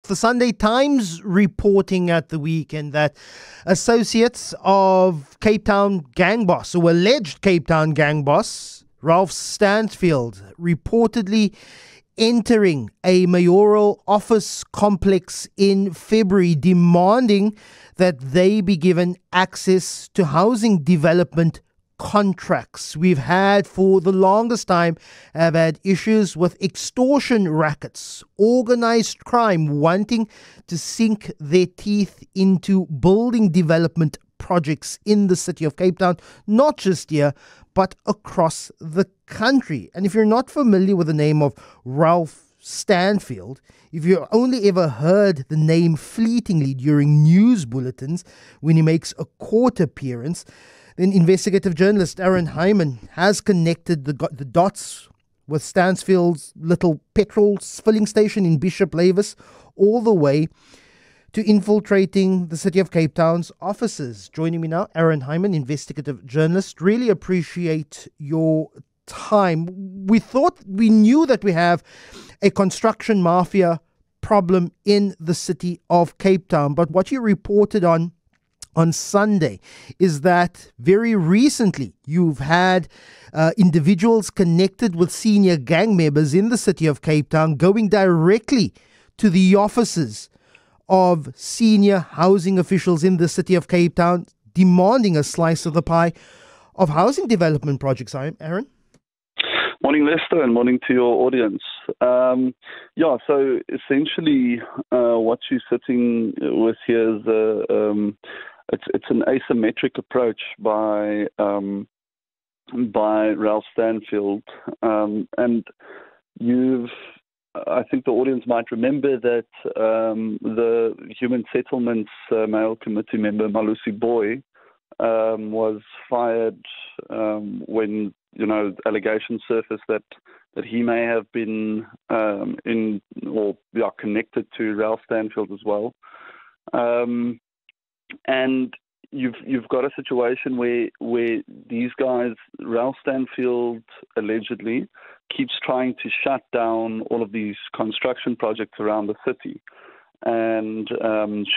the Sunday Times reporting at the weekend that associates of Cape Town gang boss, or alleged Cape Town gang boss, Ralph Stanfield, reportedly entering a mayoral office complex in February, demanding that they be given access to housing development contracts. We've had, for the longest time, have had issues with extortion rackets, organized crime wanting to sink their teeth into building development projects in the city of Cape Town, not just here, but across the country. And if you're not familiar with the name of Ralph Stanfield, if you only ever heard the name fleetingly during news bulletins when he makes a court appearance, then investigative journalist Aron Hyman has connected the dots with Stanfield's little petrol filling station in Bishop Lavis all the way to infiltrating the City of Cape Town's offices. Joining me now, Aron Hyman, investigative journalist. Really appreciate your time. We knew that we have a construction mafia problem in the City of Cape Town, but what you reported on Sunday is that very recently you've had individuals connected with senior gang members in the City of Cape Town going directly to the offices of senior housing officials in the City of Cape Town, demanding a slice of the pie of housing development projects. Aaron? Morning, Lester, and morning to your audience. So essentially what you're sitting with here is it's an asymmetric approach by Ralph Stanfield, and I think the audience might remember that the Human Settlements Male Committee member Malusi Boy was fired when allegations surfaced that he may have been connected to Ralph Stanfield as well. And you've got a situation where these guys, Ralph Stanfield allegedly keeps trying to shut down all of these construction projects around the city. And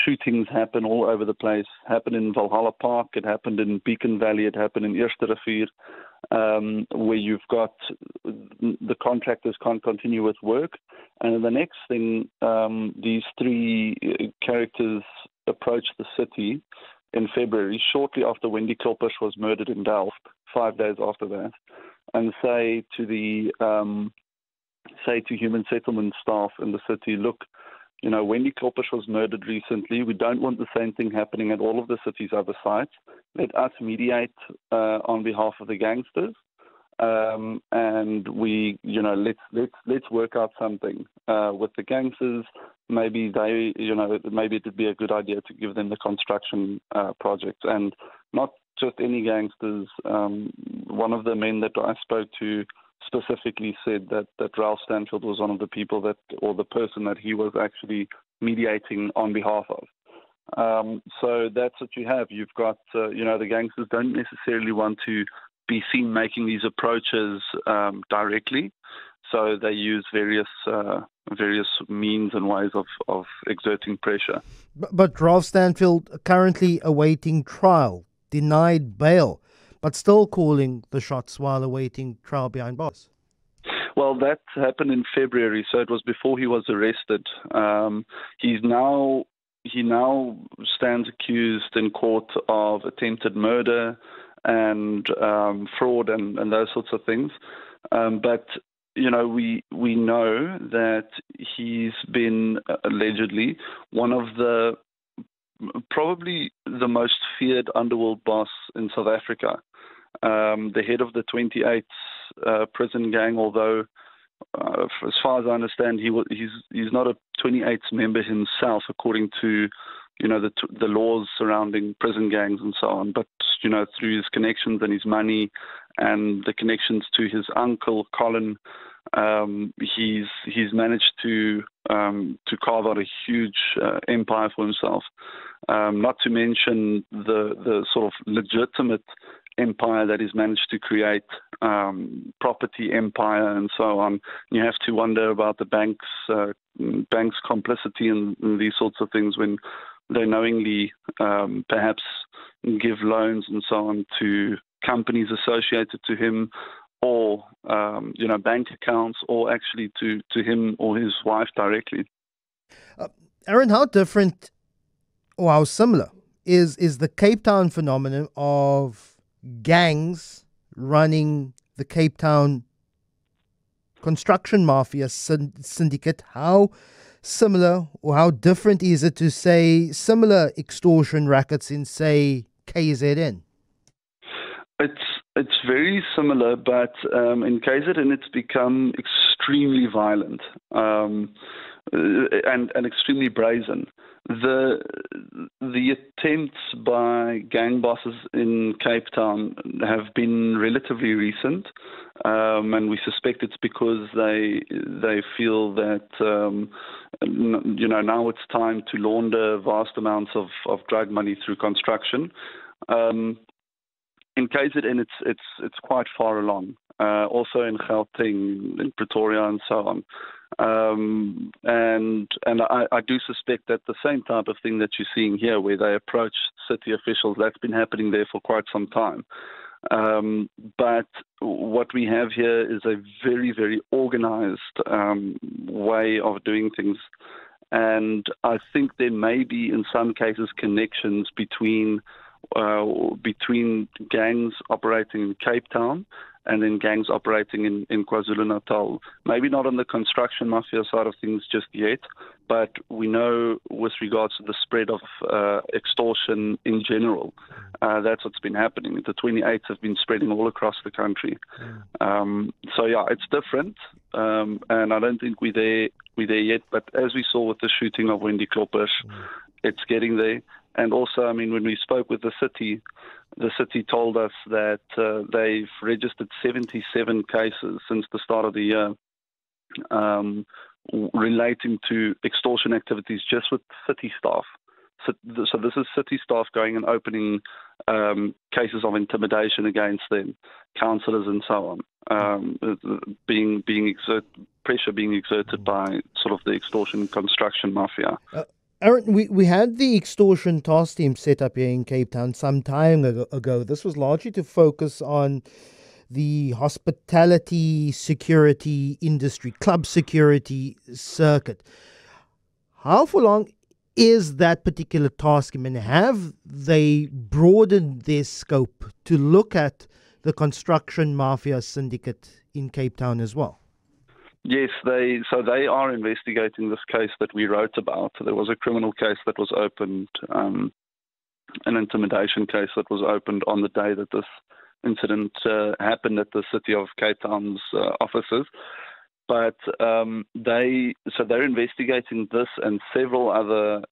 shootings happen all over the place. Happened in Valhalla Park, it happened in Beacon Valley, it happened in Eerste Rivier, where you've got the contractors can't continue with work. And the next thing, these three characters approached the city in February, shortly after Wendy Kilpish was murdered in Delft, 5 days after that, and say to human settlement staff in the city, look, Wendy Kilpish was murdered recently. We don't want the same thing happening at all of the city's other sites. Let us mediate on behalf of the gangsters, and we, let's work out something with the gangsters. Maybe maybe it would be a good idea to give them the construction projects, and not just any gangsters. One of the men that I spoke to specifically said that Ralph Stanfield was one of the people or the person that he was actually mediating on behalf of. So that's what you have. You've got, the gangsters don't necessarily want to be seen making these approaches directly. So they use various means and ways of exerting pressure. But Ralph Stanfield currently awaiting trial, denied bail, but still calling the shots while awaiting trial behind bars. Well, that happened in February, so it was before he was arrested. He now stands accused in court of attempted murder and fraud and those sorts of things. But we know that he's been allegedly one of the probably the most feared underworld boss in South Africa. The head of the 28th prison gang, although as far as I understand, he's not a 28th member himself, according to the laws surrounding prison gangs and so on. But through his connections and his money and the connections to his uncle Colin, he's managed to carve out a huge empire for himself. Not to mention the sort of legitimate empire that he's managed to create, property empire, and so on. You have to wonder about the banks' complicity in these sorts of things when they knowingly perhaps give loans and so on to companies associated to him, or bank accounts, or actually to him or his wife directly. Aron, how different or how similar is the Cape Town phenomenon of gangs running the Cape Town construction mafia syndicate? How similar or how different is it to, say, similar extortion rackets in, say, KZN? It's very similar, but in KZN it's become extremely violent and extremely brazen. The attempts by gang bosses in Cape Town have been relatively recent, and we suspect it's because they feel that now it's time to launder vast amounts of drug money through construction. In KZN, it's quite far along. Also in Gauteng, in Pretoria, and so on. And I do suspect that the same type of thing that you're seeing here, where they approach city officials, that's been happening there for quite some time. But what we have here is a very, very organized way of doing things. And I think there may be, in some cases, connections between gangs operating in Cape Town and then gangs operating in KwaZulu-Natal. Maybe not on the construction mafia side of things just yet, but we know with regards to the spread of extortion in general, that's what's been happening. The 28s have been spreading all across the country. So yeah, it's different, and I don't think we're there yet, but as we saw with the shooting of Wendy Kloppers, it's getting there. And also, I mean, when we spoke with the city told us that they've registered 77 cases since the start of the year relating to extortion activities just with city staff. So this is city staff going and opening cases of intimidation against them, councillors and so on, pressure being exerted by sort of the extortion construction mafia. Aron, we had the extortion task team set up here in Cape Town some time ago. This was largely to focus on the hospitality security industry, club security circuit. How for long is that particular task team, and have they broadened their scope to look at the construction mafia syndicate in Cape Town as well? Yes, they are investigating this case that we wrote about. There was a criminal case that was opened, an intimidation case that was opened on the day that this incident happened at the City of Cape Town's offices. But they're investigating this and several other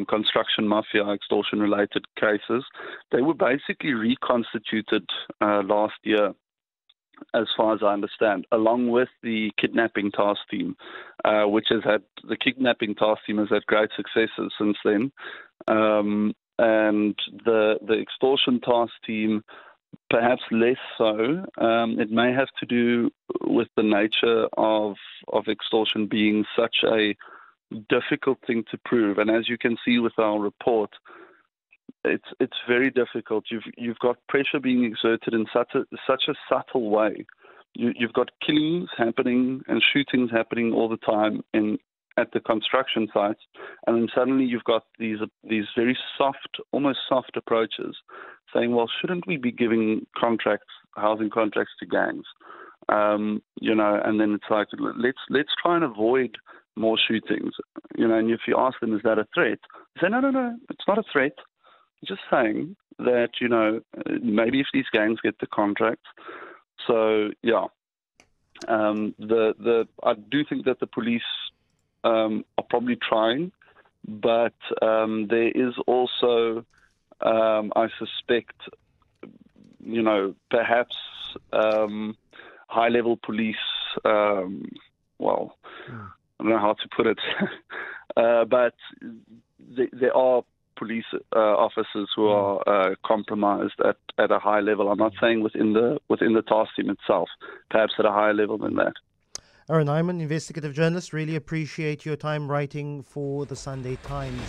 construction mafia extortion-related cases. They were basically reconstituted last year, as far as I understand, along with the kidnapping task team, which has had the kidnapping task team has had great successes since then, and the extortion task team perhaps less so. It may have to do with the nature of extortion being such a difficult thing to prove, and as you can see with our report, it's very difficult. You've got pressure being exerted in such a subtle way. You've got killings happening and shootings happening all the time at the construction sites, and then suddenly you've got these very soft, almost soft approaches, saying, "Well, shouldn't we be giving housing contracts to gangs?" And then it's like, let's try and avoid more shootings. And if you ask them, "Is that a threat?" They say, "No, it's not a threat. Just saying that, maybe if these gangs get the contracts." So, yeah, I do think that the police are probably trying, but there is also, I suspect, perhaps high-level police, I don't know how to put it, but there are police officers who are compromised at a high level. I'm not saying within the task team itself, perhaps at a higher level than that. Aron Hyman, investigative journalist, really appreciate your time writing for the Sunday Times.